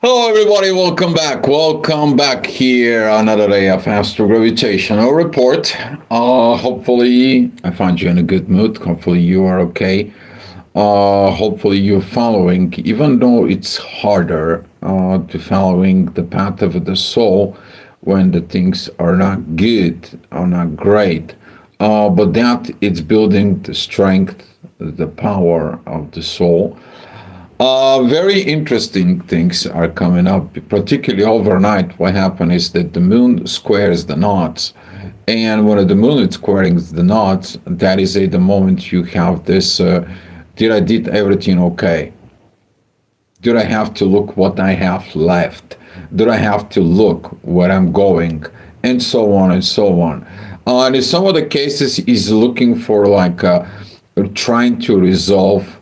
Hello, everybody. Welcome back. Welcome back here. Another day of Astro Gravitational Report. Hopefully, I find you in a good mood. Hopefully, you are okay. Hopefully, you're following, even though it's harder to following the path of the soul when the things are not good or not great. But that it's building the strength, the power of the soul. Very interesting things are coming up, particularly overnight. What happened is that the moon squares the knots. And when the moon is squaring the knots, that is the moment you have this, did I did everything okay? Did I have to look what I have left? Did I have to look where I'm going? And so on and so on. And in some of the cases, he's looking for trying to resolve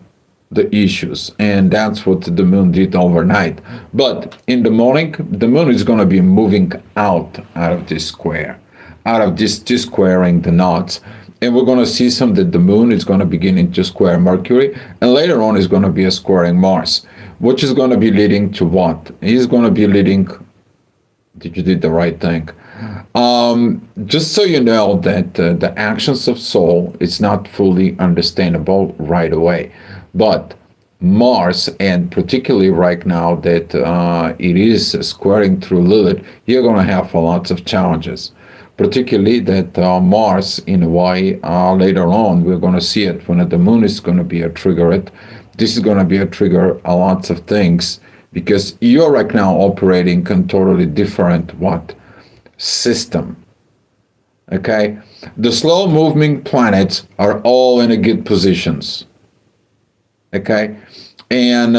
the issues, and that's what the moon did overnight. But in the morning, the moon is going to be moving out of this square, out of this squaring the knots, and we're going to see some that the moon is going to begin to square Mercury, and later on is going to be a squaring Mars, which is going to be leading to what? It's going to be leading. Did you did the right thing? Just so you know that the actions of soul is not fully understandable right away, but Mars, and particularly right now that it is squaring through Lilith, you're going to have lots of challenges. Particularly that Mars, in a way, later on, we're going to see it when the moon is going to be a trigger. This is going to be a trigger a lots of things because you're right now operating in totally different what? System. Okay? The slow moving planets are all in a good positions. Okay, and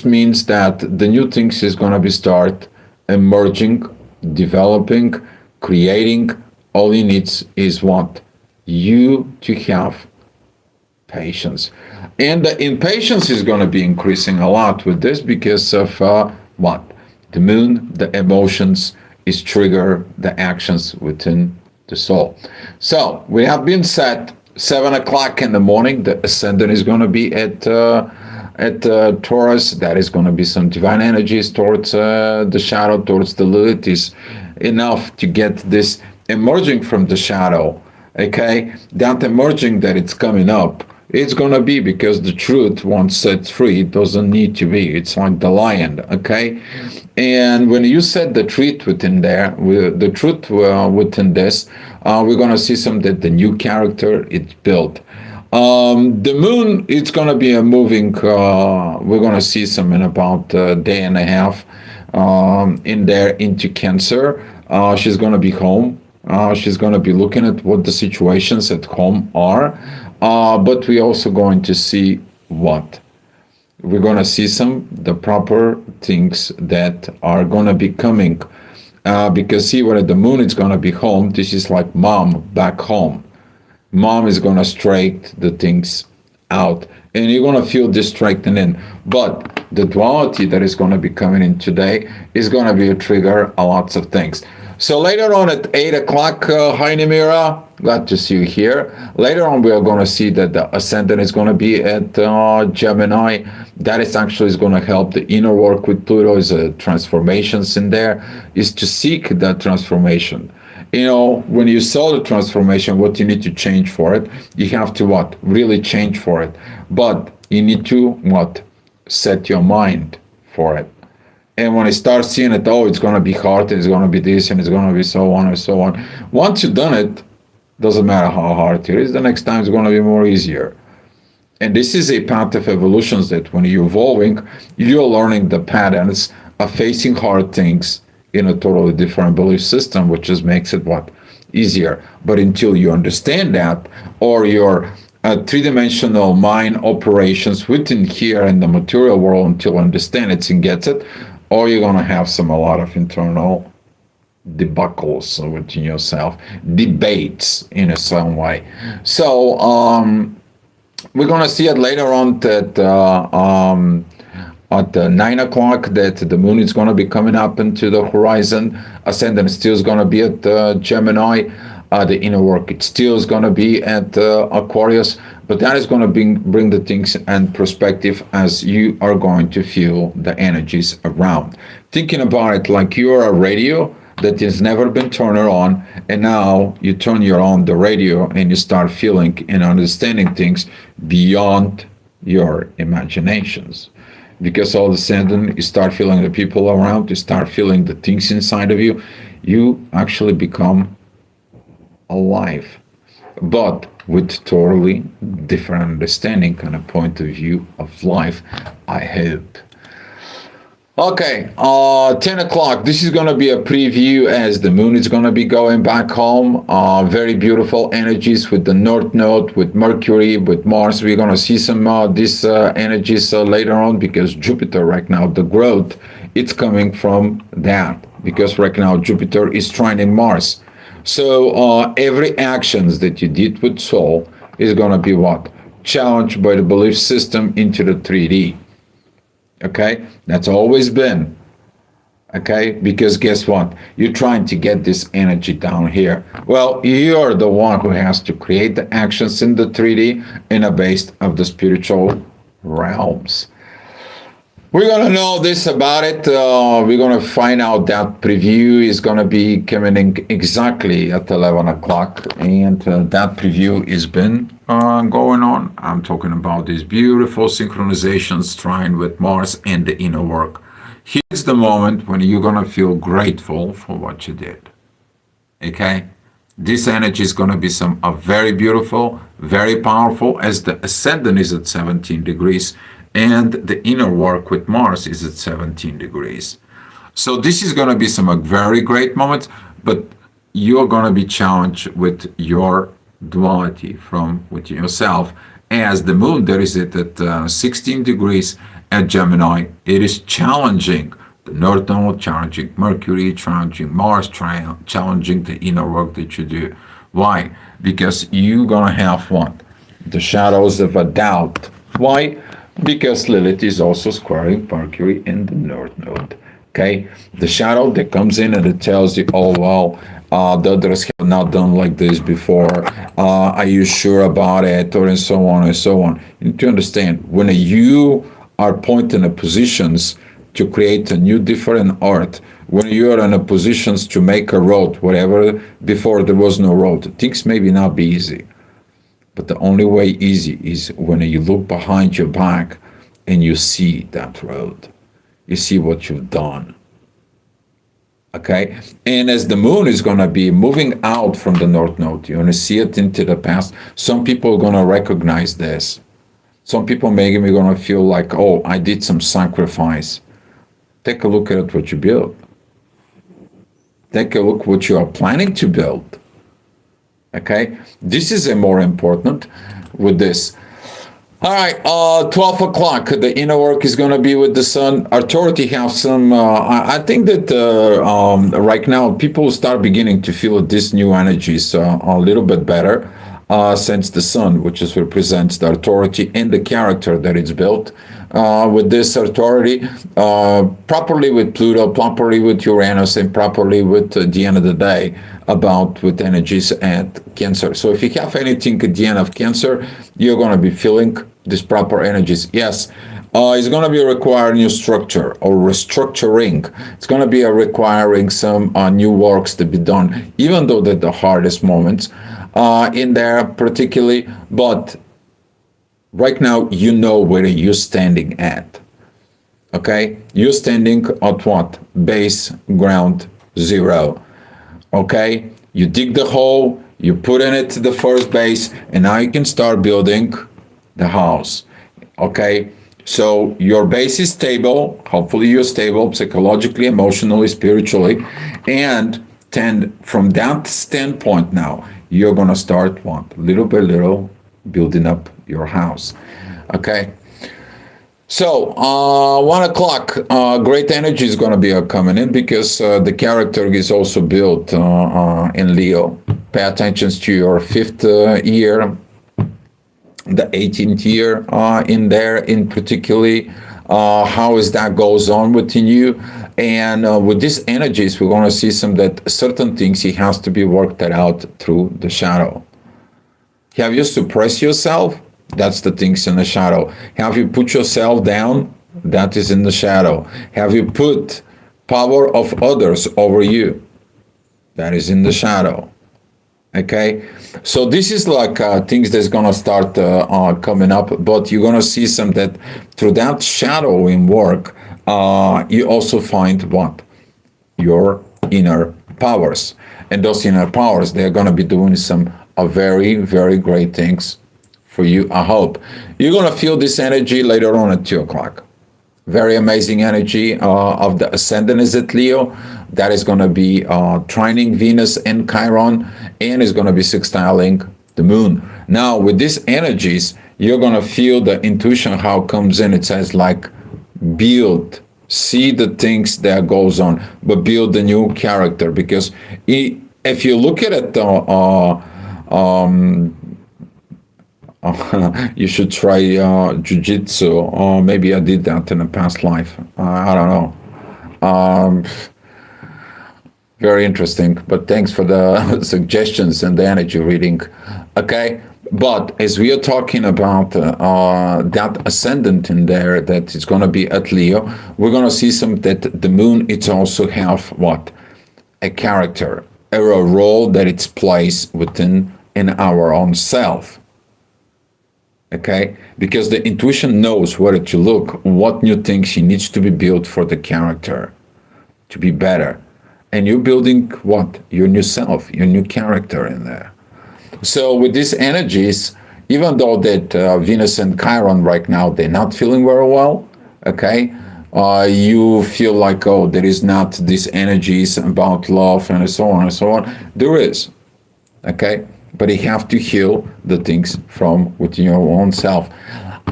means that the new things is going to be start emerging, developing, creating. All it needs is what? You to have patience, and the impatience is going to be increasing a lot with this because of what? The moon, the emotions is trigger the actions within the soul. So we have been set 7 o'clock in the morning. The ascendant is going to be at Taurus. That is going to be some divine energies towards the shadow, towards the Lilith is enough to get this emerging from the shadow. Okay, that emerging that it's coming up. It's going to be because the truth, once set free, doesn't need to be. It's like the lion, okay? And when you set the truth within there, the truth within this, we're going to see some that the new character it's built. The moon, it's going to be a moving, we're going to see some in about a day and a half in there into Cancer. She's going to be home. She's going to be looking at what the situations at home are. But we're also going to see what? We're going to see some the proper things that are going to be coming. Because see, where the moon is going to be home, this is like mom back home. Mom is going to straighten the things out. And you're going to feel this straightening. But the duality that is going to be coming in today is going to be a trigger a lots of things. So later on at 8 o'clock, hi Nimira, glad to see you here. Later on, we are going to see that the ascendant is going to be at Gemini. That is actually is going to help the inner work with Pluto, is transformations in there, is to seek that transformation. You know, when you saw the transformation, what you need to change for it, you have to what? Really change for it. But you need to what? Set your mind for it. And when I start seeing it, oh, it's going to be hard, it's going to be this, and it's going to be so on and so on. Once you've done it, doesn't matter how hard it is, the next time it's going to be more easier. And this is a path of evolutions that when you're evolving, you're learning the patterns of facing hard things in a totally different belief system, which just makes it what? Easier. But until you understand that, or your three-dimensional mind operations within here in the material world until understand it and gets it, or you're going to have a lot of internal debacles within yourself, debates in a some way. So we're going to see it later on that at 9 o'clock that the moon is going to be coming up into the horizon. Ascendant still is going to be at Gemini. the inner work. It still is going to be at Aquarius, but that is going to bring the things and perspective as you are going to feel the energies around. Thinking about it like you're a radio that has never been turned on, and now you turn your on the radio and you start feeling and understanding things beyond your imaginations. Because all of a sudden you start feeling the people around, you start feeling the things inside of you, you actually become alive, but with totally different understanding and a point of view of life, I hope. Okay, 10 o'clock. This is going to be a preview as the moon is going to be going back home. Very beautiful energies with the North Node, with Mercury, with Mars. We're going to see some these energies later on because Jupiter right now, the growth, it's coming from that. Because right now Jupiter is trining Mars. So every actions that you did with soul is going to be what? Challenged by the belief system into the 3D. Okay, that's always been. Okay, because guess what? You're trying to get this energy down here. Well, you're the one who has to create the actions in the 3D in a base of the spiritual realms. We're going to know this about it. We're going to find out that preview is going to be coming in exactly at 11 o'clock. And that preview has been going on. I'm talking about these beautiful synchronizations trying with Mars and the inner work. Here's the moment when you're going to feel grateful for what you did. Okay? This energy is going to be very beautiful, very powerful, as the ascendant is at 17 degrees. And the inner work with Mars is at 17 degrees. So this is going to be some very great moments, but you're going to be challenged with your duality from within yourself. As the moon, there is it at 16 degrees at Gemini. It is challenging the North Node, challenging Mercury, challenging Mars, challenging the inner work that you do. Why? Because you're going to have what? The shadows of a doubt. Why? Because Lilith is also squaring Mercury in the North Node. Okay, the shadow that comes in and it tells you, oh well, the others have not done like this before. Are you sure about it? Or and so on and so on. You need to understand when you are pointing at positions to create a new different art, when you are in a positions to make a road, whatever before there was no road, things maybe not be easy. But the only way easy is when you look behind your back and you see that road. You see what you've done. Okay? And as the moon is going to be moving out from the North Node, you're going to see it into the past. Some people are going to recognize this. Some people maybe are going to feel like, oh, I did some sacrifice. Take a look at what you built. Take a look what you are planning to build. Okay, this is a more important with this. All right, 12 o'clock, the inner work is going to be with the sun. Authority have some, I think that right now people start beginning to feel these new energies a little bit better since the sun, which is represents the authority and the character that it's built. With this authority, properly with Pluto, properly with Uranus, and properly with the end of the day about with energies at Cancer. So if you have anything at the end of Cancer, you're going to be feeling these proper energies. Yes, it's going to be requiring new structure or restructuring. It's going to be requiring some new works to be done, even though they're the hardest moments in there particularly, but right now, you know where you're standing at. Okay? You're standing at what? Base, ground, zero. Okay? You dig the hole, you put in it to the first base, and now you can start building the house. Okay? So your base is stable. Hopefully you're stable psychologically, emotionally, spiritually. And then from that standpoint now, you're going to start what? Little by little building up your house. Okay. So 1 o'clock, great energy is going to be coming in because the character is also built in Leo. Pay attention to your 5th year, the 18th year in there in particularly. how is that goes on within you. And with these energies, we're going to see some that certain things he has to be worked out through the shadow. Have you suppressed yourself? That's the things in the shadow. Have you put yourself down? That is in the shadow. Have you put power of others over you? That is in the shadow. Okay, so this is like things that's gonna start coming up, but you're gonna see some that through that shadowing work, you also find what? Your inner powers. And those inner powers, they're gonna be doing some very, very great things for you, I hope. You're gonna feel this energy later on at 2 o'clock. Very amazing energy of the ascendant is at Leo. That is going to be trining Venus and Chiron, and is going to be sextiling the moon. Now, with these energies, you're going to feel the intuition how it comes in. It says like build, see the things that goes on, but build a new character. Because if you look at it, you should try jiu-jitsu, or maybe I did that in a past life. I don't know. Very interesting, but thanks for the suggestions and the energy reading. Okay, but as we are talking about that ascendant in there, that is going to be at Leo, we're going to see some that the moon, it's also have what? A character, a role that it's plays within in our own self. Okay, because the intuition knows where to look, what new things she needs to be built for the character to be better. And you're building what? Your new self, your new character in there. So with these energies, even though that Venus and Chiron right now, they're not feeling very well, okay, you feel like, oh, there is not these energies about love and so on and so on. There is, okay? But you have to heal the things from within your own self.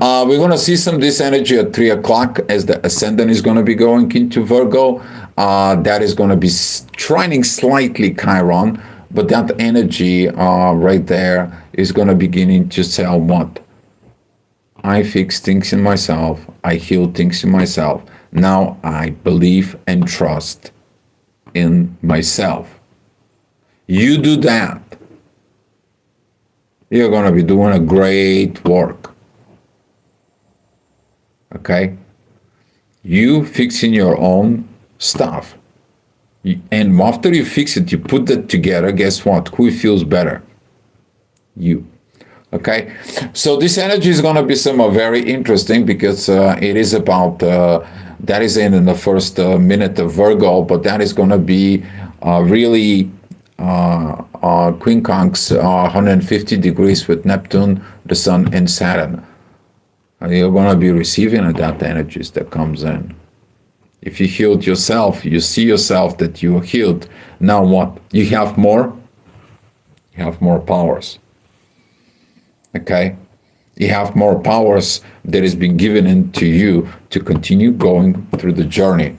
We're going to see some of this energy at 3 o'clock as the ascendant is going to be going into Virgo. That is going to be trining slightly Chiron, but that energy right there is going to beginning to say what? I fix things in myself. I heal things in myself. Now I believe and trust in myself. You do that, you're going to be doing a great work. Okay? You fixing your own stuff. And after you fix it, you put that together, guess what? Who feels better? You. Okay? So this energy is going to be somewhat very interesting because it is about, that is in the first minute of Virgo, but that is going to be really quincunx 150 degrees with Neptune, the Sun, and Saturn. You're going to be receiving that energies that comes in. If you healed yourself, you see yourself that you are healed. Now what? You have more? You have more powers. Okay? You have more powers that has been given into you to continue going through the journey.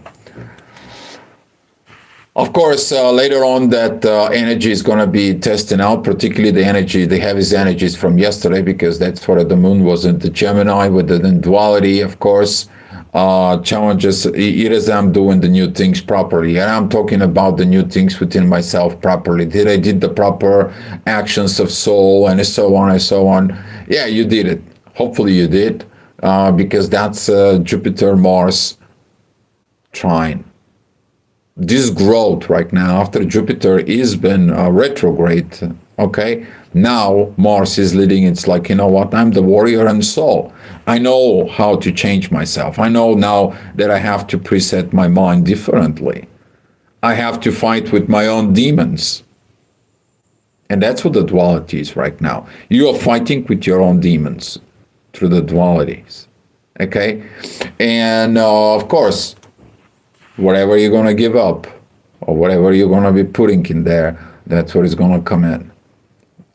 Of course, later on that energy is going to be testing out, particularly the energy, the heaviest energies from yesterday, because that's where the moon was in the Gemini with the duality, of course. Challenges, it is I'm doing the new things properly. And I'm talking about the new things within myself properly. Did I did the proper actions of soul and so on and so on? Yeah, you did it. Hopefully you did, because that's Jupiter, Mars trine. This growth right now after Jupiter is been retrograde, okay? Now Mars is leading. It's like, you know what? I'm the warrior and soul. I know how to change myself. I know now that I have to preset my mind differently. I have to fight with my own demons. And that's what the duality is right now. You are fighting with your own demons through the dualities, okay? And of course, whatever you're going to give up or whatever you're going to be putting in there, that's what is going to come in.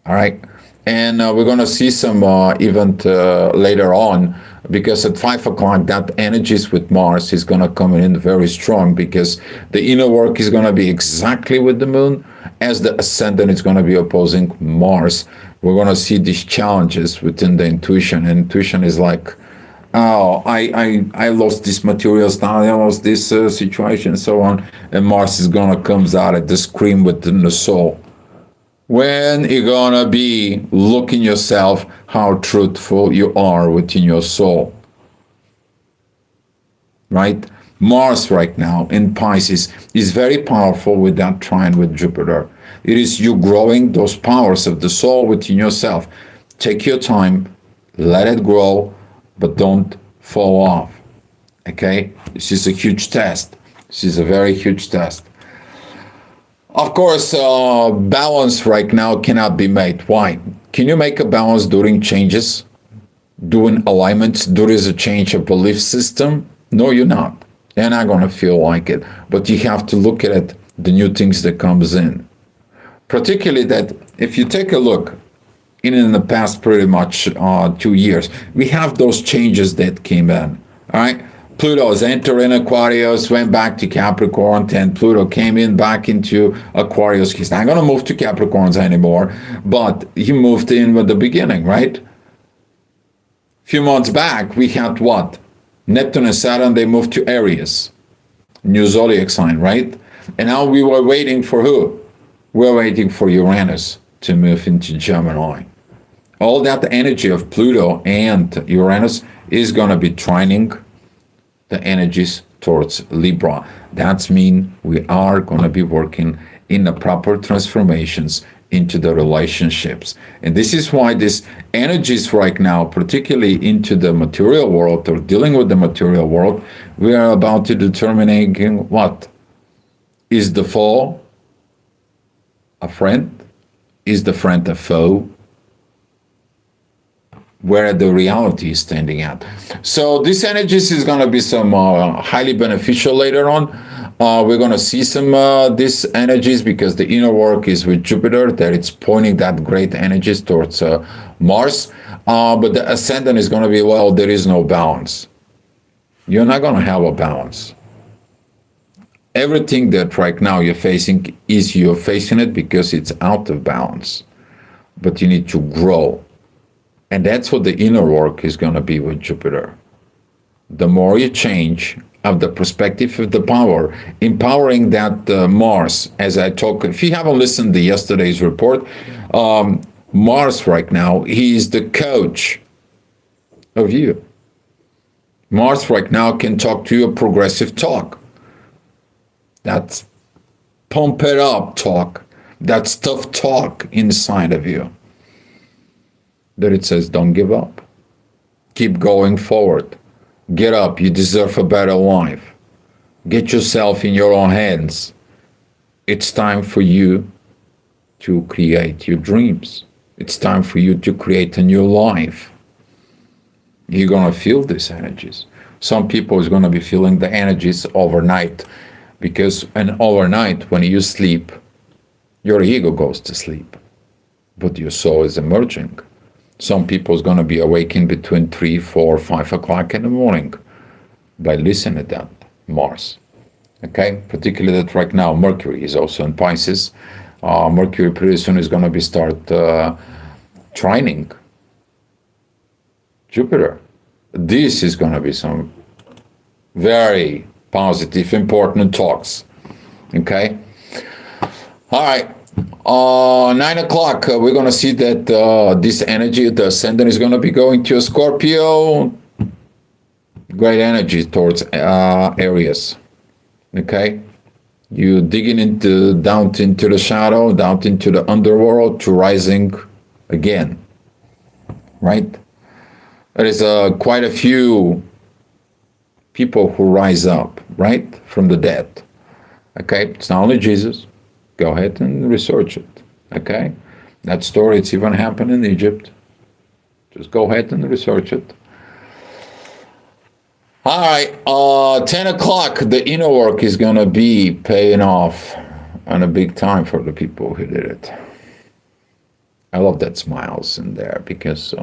All right. And we're going to see some event later on, because at 5 o'clock, that energies with Mars is going to come in very strong, because the inner work is going to be exactly with the moon, as the ascendant is going to be opposing Mars. We're going to see these challenges within the intuition. And intuition is like, Oh, I lost this materials now, I lost this situation, and so on. And Mars is gonna comes out at the scream within the soul. When you're gonna be looking yourself how truthful you are within your soul, right? Mars right now in Pisces is very powerful with that trine with Jupiter. It is you growing those powers of the soul within yourself. Take your time, let it grow, but don't fall off. Okay? This is a huge test. This is a very huge test. Of course, balance right now cannot be made. Why? Can you make a balance during changes, doing alignments, during a change of belief system? No, you're not. You're not going to feel like it. But you have to look at it, the new things that comes in. Particularly that if you take a look in the past pretty much 2 years, we have those changes that came in. All right. Pluto's entering Aquarius, went back to Capricorn, and Pluto came in back into Aquarius. He's not going to move to Capricorns anymore, but he moved in with the beginning, right? A few months back, we had what? Neptune and Saturn, they moved to Aries, new zodiac sign, right? And now we were waiting for who? We're waiting for Uranus to move into Gemini. All that energy of Pluto and Uranus is going to be trining the energies towards Libra. That means we are going to be working in the proper transformations into the relationships. And this is why these energies right now, particularly into the material world or dealing with the material world, we are about to determine what? Is the foe a friend? Is the friend a foe? Where the reality is standing at. So this energies is going to be some highly beneficial later on. We're going to see some these energies because the inner work is with Jupiter, that it's pointing that great energies towards Mars. But the ascendant is going to be, well, there is no balance. You're not going to have a balance. Everything that right now you're facing you're facing it because it's out of balance. But you need to grow. And that's what the inner work is going to be with Jupiter. The more you change of the perspective of the power, empowering that Mars, as I talk, if you haven't listened to yesterday's report, Mars right now, he is the coach of you. Mars right now can talk to you a progressive talk. That's pump it up talk. That's tough talk inside of you. That it says, don't give up. Keep going forward. Get up. You deserve a better life. Get yourself in your own hands. It's time for you to create your dreams. It's time for you to create a new life. You're going to feel these energies. Some people is going to be feeling the energies overnight because overnight when you sleep, your ego goes to sleep, but your soul is emerging. Some people is going to be awakened between 3, 4, 5 o'clock in the morning by listening to that Mars. Okay, particularly that right now Mercury is also in Pisces. Mercury pretty soon is going to be start trining Jupiter. This is going to be some very positive, important talks. Okay, all right. 9 o'clock, we're going to see that this energy, the ascendant, is going to be going to a Scorpio. Great energy towards Aries. Okay? You digging down into the shadow, down into the underworld to rising again. Right? There is quite a few people who rise up, right? From the dead. Okay? It's not only Jesus. Go ahead and research it, okay? That story, it's even happened in Egypt. Just go ahead and research it. All right, 10 o'clock, the inner work is going to be paying off on a big time for the people who did it. I love that smiles in there because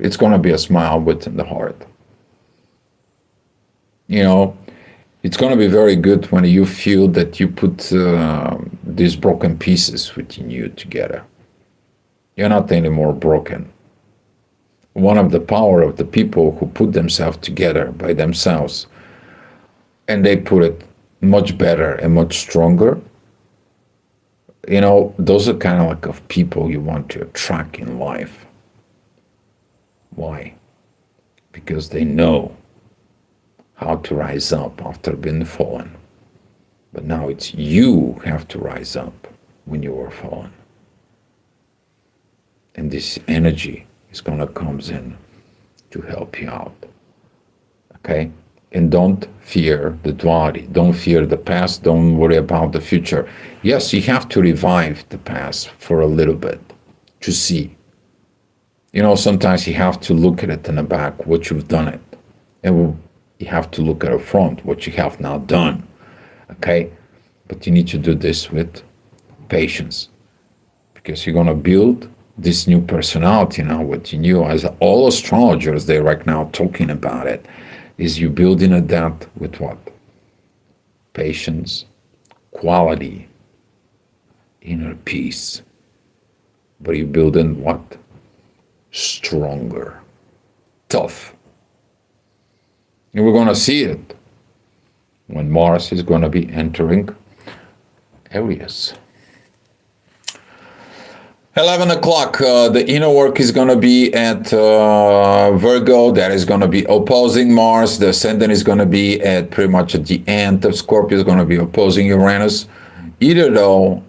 it's going to be a smile within the heart. You know, it's going to be very good when you feel that you put these broken pieces within you together. You're not anymore broken. one of the power of the people who put themselves together by themselves, and they put it much better and much stronger. Those are kind of like of people you want to attract in life. Why? Because they know how to rise up after being fallen. But now it's you have to rise up when you are fallen. And this energy is going to come in to help you out. Okay? And don't fear the duality. Don't fear the past. Don't worry about the future. Yes, you have to revive the past for a little bit to see. Sometimes you have to look at it in the back, what you've done it. And you have to look at the front, what you have now done. Okay? But you need to do this with patience. Because you're going to build this new personality now within you. As all astrologers, they're right now talking about it. Is you building a that with what? Patience, quality, inner peace. But you're building what? Stronger, tough. And we're going to see it when Mars is going to be entering Aries. 11 o'clock, the inner work is going to be at Virgo. That is going to be opposing Mars. The ascendant is going to be at pretty much at the end of Scorpio, is going to be opposing Uranus. Either though,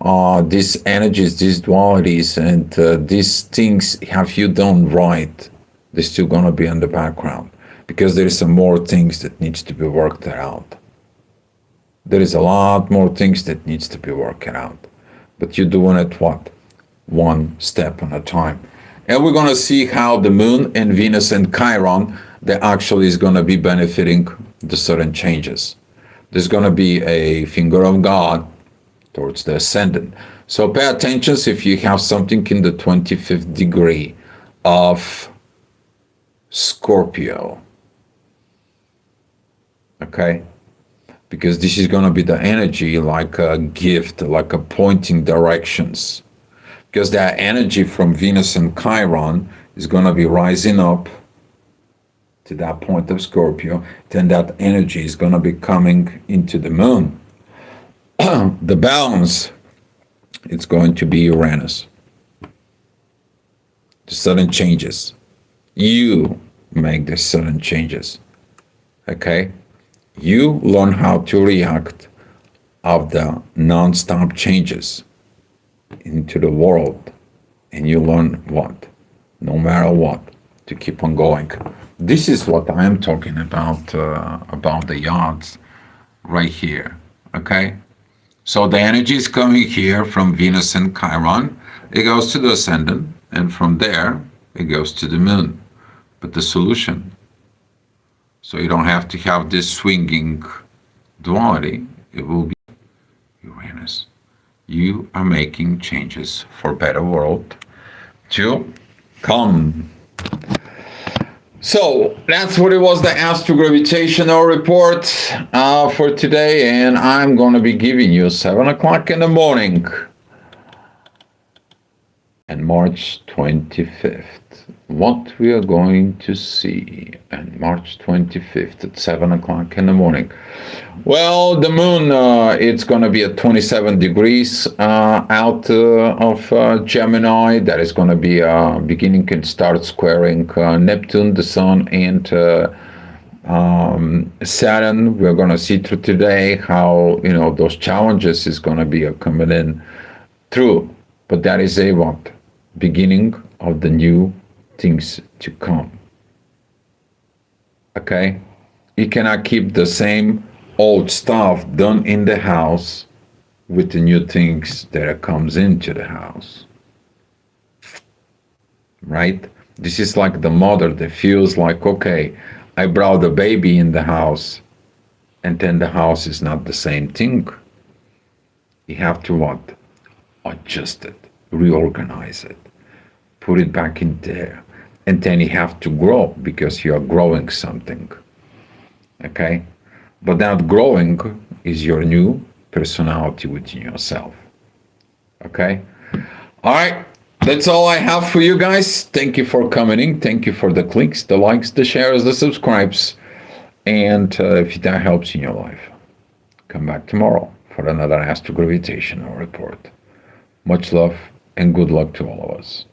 these energies, these dualities, and these things, have you done right, they're still going to be in the background. Because there is some more things that needs to be worked out. There is a lot more things that needs to be worked out. But you're doing it what? One step at a time. And we're going to see how the moon and Venus and Chiron, that actually is going to be benefiting the certain changes. There's going to be a finger of God towards the ascendant. So pay attention if you have something in the 25th degree of Scorpio. Okay? Because this is going to be the energy like a gift, like a pointing directions. Because that energy from Venus and Chiron is going to be rising up to that point of Scorpio. Then that energy is going to be coming into the moon. The balance, it's going to be Uranus. The sudden changes. You make the sudden changes. Okay? You learn how to react of the non-stop changes into the world, and you learn what, no matter what, to keep on going. This is what I am talking about the yards right here. Okay, so the energy is coming here from Venus and Chiron. It goes to the ascendant, and from there it goes to the moon. But the solution, so you don't have to have this swinging duality, it will be Uranus. You are making changes for a better world to come. So that's what it was, the astro-gravitational report for today, and I'm going to be giving you 7 o'clock in the morning and March 25th. What we are going to see on March 25th at 7 o'clock in the morning. Well, the moon, it's going to be at 27 degrees out of Gemini. That is going to be beginning and start squaring Neptune, the Sun, and Saturn. We're going to see through today how, those challenges is going to be coming in through. But that is a what? Beginning of the new things to come. Okay? You cannot keep the same old stuff done in the house with the new things that comes into the house. Right? This is like the mother that feels like, okay, I brought the baby in the house, and then the house is not the same thing. You have to what? Adjust it, reorganize it, put it back in there. And then you have to grow because you are growing something. Okay? But that growing is your new personality within yourself. Okay? All right. That's all I have for you guys. Thank you for coming in. Thank you for the clicks, the likes, the shares, the subscribes. And if that helps in your life, come back tomorrow for another astro gravitational report. Much love and good luck to all of us.